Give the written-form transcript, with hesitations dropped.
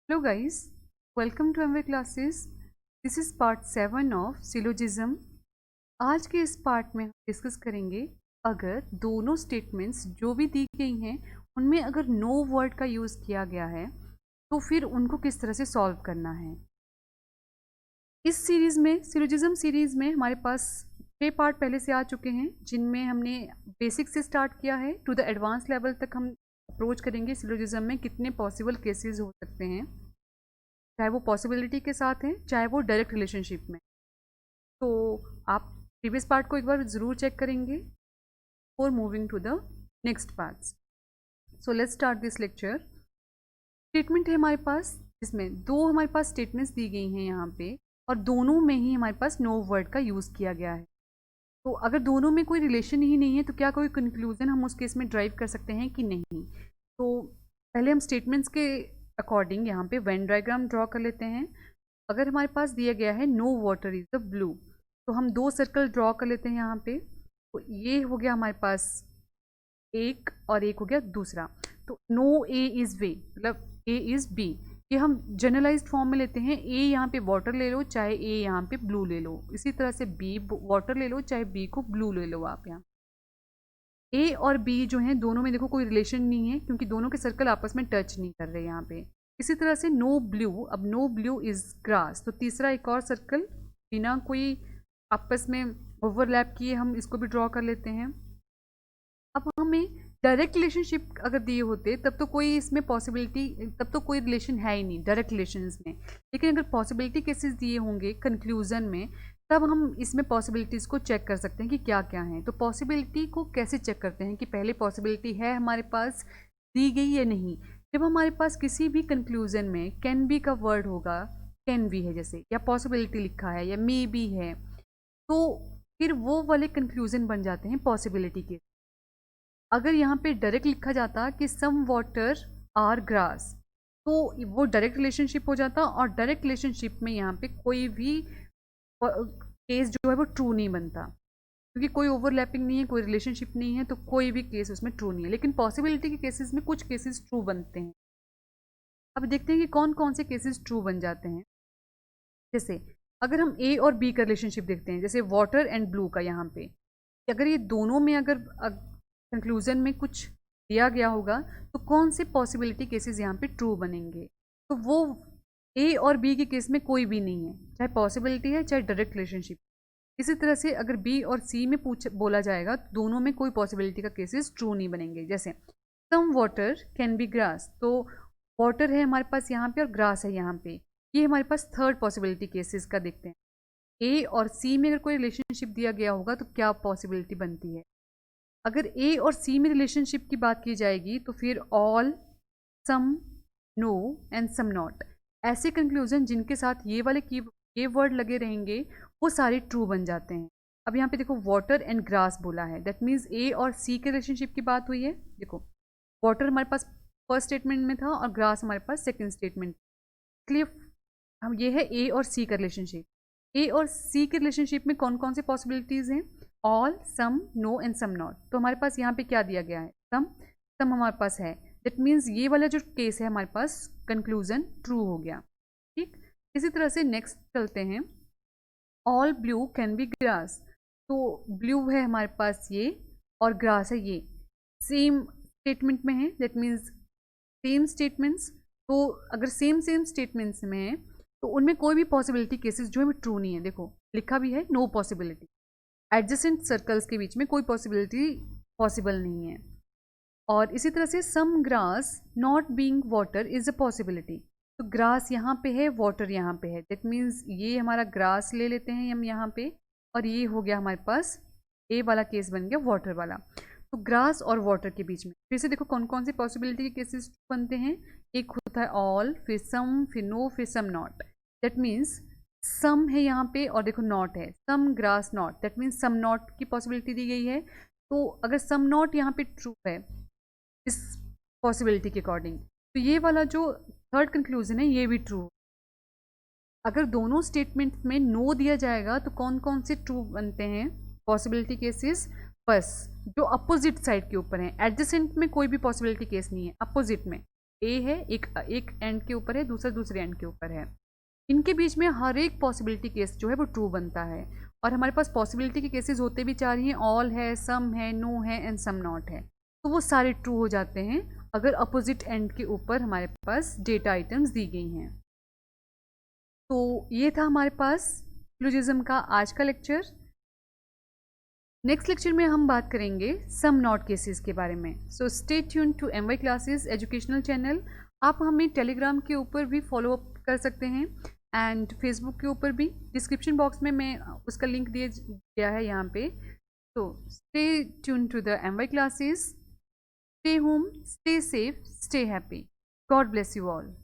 Hello guys, welcome to MV classes. This is part 7 of syllogism. आज के इस part में हम डिस्कस करेंगे अगर दोनों स्टेटमेंट्स जो भी दी गई हैं उनमें अगर नो वर्ड का यूज़ किया गया है तो फिर उनको किस तरह से सॉल्व करना है। इस सीरीज़ में सिलोजिज्म सीरीज़ में हमारे पास 6 पार्ट पहले से आ चुके हैं जिनमें हमने बेसिक से स्टार्ट किया है टू द एडवांस लेवल तक हम अप्रोच करेंगे। सिलोजिज्म में कितने पॉसिबल केसेस हो सकते हैं, चाहे वो पॉसिबिलिटी के साथ हैं चाहे वो डायरेक्ट रिलेशनशिप में। तो आप प्रीवियस पार्ट को एक बार ज़रूर चेक करेंगे for moving to the next parts. So let's start this lecture. Statement है हमारे पास जिसमें दो हमारे पास स्टेटमेंट्स दी गई हैं यहाँ पे और दोनों में ही हमारे पास नो वर्ड का यूज़ किया गया है। तो अगर दोनों में कोई रिलेशन ही नहीं है तो क्या कोई कंक्लूजन हम उस केस में ड्राइव कर सकते हैं कि नहीं। तो पहले हम स्टेटमेंट्स के अकॉर्डिंग यहाँ पे वेन डायग्राम ड्रॉ कर लेते हैं। अगर हमारे पास दिया गया है no water is the blue तो हम दो सर्कल ड्रॉ कर लेते हैं यहाँ पे। तो ये हो गया हमारे पास एक और एक हो गया दूसरा। तो नो ए इज़ वे मतलब ए इज़ बी, ये हम जनरलाइज्ड फॉर्म में लेते हैं। ए यहाँ पे वाटर ले लो चाहे ए यहाँ पे ब्लू ले लो, इसी तरह से बी वाटर ले लो चाहे बी को ब्लू ले लो। आप यहाँ ए और बी जो हैं दोनों में देखो कोई रिलेशन नहीं है क्योंकि दोनों के सर्कल आपस में टच नहीं कर रहे यहाँ पे। इसी तरह से नो ब्लू, अब नो ब्लू इज़ ग्रास, तो तीसरा एक और सर्कल बिना कोई आपस में ओवरलैप किए हम इसको भी ड्रॉ कर लेते हैं। अब हमें डायरेक्ट रिलेशनशिप अगर दिए होते तब तो कोई इसमें पॉसिबिलिटी, तब तो कोई रिलेशन है ही नहीं डायरेक्ट रिलेशंस में। लेकिन अगर पॉसिबिलिटी केसेस दिए होंगे कंक्लूजन में तब हम इसमें पॉसिबिलिटीज़ को चेक कर सकते हैं कि क्या क्या हैं। तो पॉसिबिलिटी को कैसे चेक करते हैं कि पहले पॉसिबिलिटी है हमारे पास दी गई या नहीं। जब हमारे पास किसी भी कंक्लूजन में कैन बी का वर्ड होगा, कैन बी है जैसे, या पॉसिबिलिटी लिखा है या मे बी है, तो फिर वो वाले कंक्लूजन बन जाते हैं पॉसिबिलिटी के। अगर यहाँ पे डायरेक्ट लिखा जाता कि सम वाटर आर ग्रास तो वो डायरेक्ट रिलेशनशिप हो जाता और डायरेक्ट रिलेशनशिप में यहाँ पे कोई भी केस जो है वो ट्रू नहीं बनता क्योंकि कोई ओवरलैपिंग नहीं है, कोई रिलेशनशिप नहीं है, तो कोई भी केस उसमें ट्रू नहीं है। लेकिन पॉसिबिलिटी के केसेस में कुछ केसेस ट्रू बनते हैं। अब देखते हैं कि कौन कौन से केसेस ट्रू बन जाते हैं। जैसे अगर हम ए और बी का रिलेशनशिप देखते हैं, जैसे वाटर एंड ब्लू का, यहाँ पे अगर ये दोनों में अगर कंक्लूजन में कुछ दिया गया होगा तो कौन से पॉसिबिलिटी केसेस यहाँ पे ट्रू बनेंगे। तो वो ए और बी के केस में कोई भी नहीं है, चाहे पॉसिबिलिटी है चाहे डायरेक्ट रिलेशनशिप। इसी तरह से अगर बी और सी में बोला जाएगा तो दोनों में कोई पॉसिबिलिटी का केसेस ट्रू नहीं बनेंगे। जैसे some water can be grass, तो वाटर है हमारे पास यहाँ पे और ग्रास है यहाँ पे, ये हमारे पास थर्ड पॉसिबिलिटी केसेस का देखते हैं। ए और सी में अगर कोई रिलेशनशिप दिया गया होगा तो क्या पॉसिबिलिटी बनती है। अगर ए और सी में रिलेशनशिप की बात की जाएगी तो फिर all, some, no and some not, ऐसे कंक्लूजन जिनके साथ ये वाले ये वर्ड लगे रहेंगे वो सारे ट्रू बन जाते हैं। अब यहाँ पे देखो वाटर एंड ग्रास बोला है, दैट मीन्स ए और सी के रिलेशनशिप की बात हुई है। देखो वाटर हमारे पास फर्स्ट स्टेटमेंट में था और ग्रास हमारे पास सेकेंड स्टेटमेंट, इसलिए हम ये है ए और सी का रिलेशनशिप। ए और सी के रिलेशनशिप में कौन कौन से पॉसिबिलिटीज़ हैं, all, some, no and some not. तो हमारे पास यहाँ पे क्या दिया गया है, सम, सम हमारे पास है, दैट मीन्स ये वाला जो केस है हमारे पास कंक्लूजन ट्रू हो गया। ठीक, इसी तरह से नेक्स्ट चलते हैं। All blue can be grass, तो ब्लू है हमारे पास ये और ग्रास है ये, सेम स्टेटमेंट में है, दैट मीन्स सेम स्टेटमेंट्स। तो अगर सेम स्टेटमेंट्स में है तो उनमें कोई भी पॉसिबिलिटी केसेस जो है ट्रू नहीं है। देखो लिखा भी है नो पॉसिबिलिटी, एडजेसेंट सर्कल्स के बीच में कोई पॉसिबिलिटी पॉसिबल नहीं है। और इसी तरह से some grass not being water is a possibility, तो ग्रास यहाँ पे है, वाटर यहाँ पे है, दैट मीन्स ये हमारा ग्रास ले लेते हैं हम यहाँ पे और ये हो गया हमारे पास ए वाला केस बन गया वाटर वाला। तो ग्रास और वाटर के बीच में फिर से देखो कौन कौन से पॉसिबिलिटी के केसेस बनते हैं। एक होता है ऑल, फिर सम, फिर नो, फिर some not, that means some है यहाँ पे और देखो नॉट है, some grass not, that means some not की पॉसिबिलिटी दी गई है। तो अगर सम नॉट यहाँ पे ट्रू है इस पॉसिबिलिटी के अकॉर्डिंग तो ये वाला जो थर्ड कंक्लूजन है ये भी ट्रू। अगर दोनों स्टेटमेंट में नो दिया जाएगा तो कौन कौन से ट्रू बनते हैं पॉसिबिलिटी केसेस, बस जो अपोजिट साइड के ऊपर हैं। एडजेसेंट में कोई भी पॉसिबिलिटी केस नहीं है, अपोजिट में ए है, एक एंड के ऊपर है, दूसरा दूसरे एंड के ऊपर है, इनके बीच में हर एक पॉसिबिलिटी केस जो है वो ट्रू बनता है। और हमारे पास पॉसिबिलिटी के केसेस होते भी चार ही हैं, ऑल है, सम है, नो है एंड सम नॉट है। तो वो सारे ट्रू हो जाते हैं अगर अपोजिट एंड के ऊपर हमारे पास डेटा आइटम्स दी गई हैं। तो ये था हमारे पास सिलोजिज्म का आज का लेक्चर। नेक्स्ट लेक्चर में हम बात करेंगे सम नॉट केसेस के बारे में। So stay tune to MY classes educational channel. आप हमें टेलीग्राम के ऊपर भी फॉलो अप कर सकते हैं एंड फेसबुक के ऊपर भी। डिस्क्रिप्शन बॉक्स में मैं उसका लिंक दिया गया है यहाँ पे। तो stay tune to the MY classes. Stay home, stay safe, stay happy. God bless you all.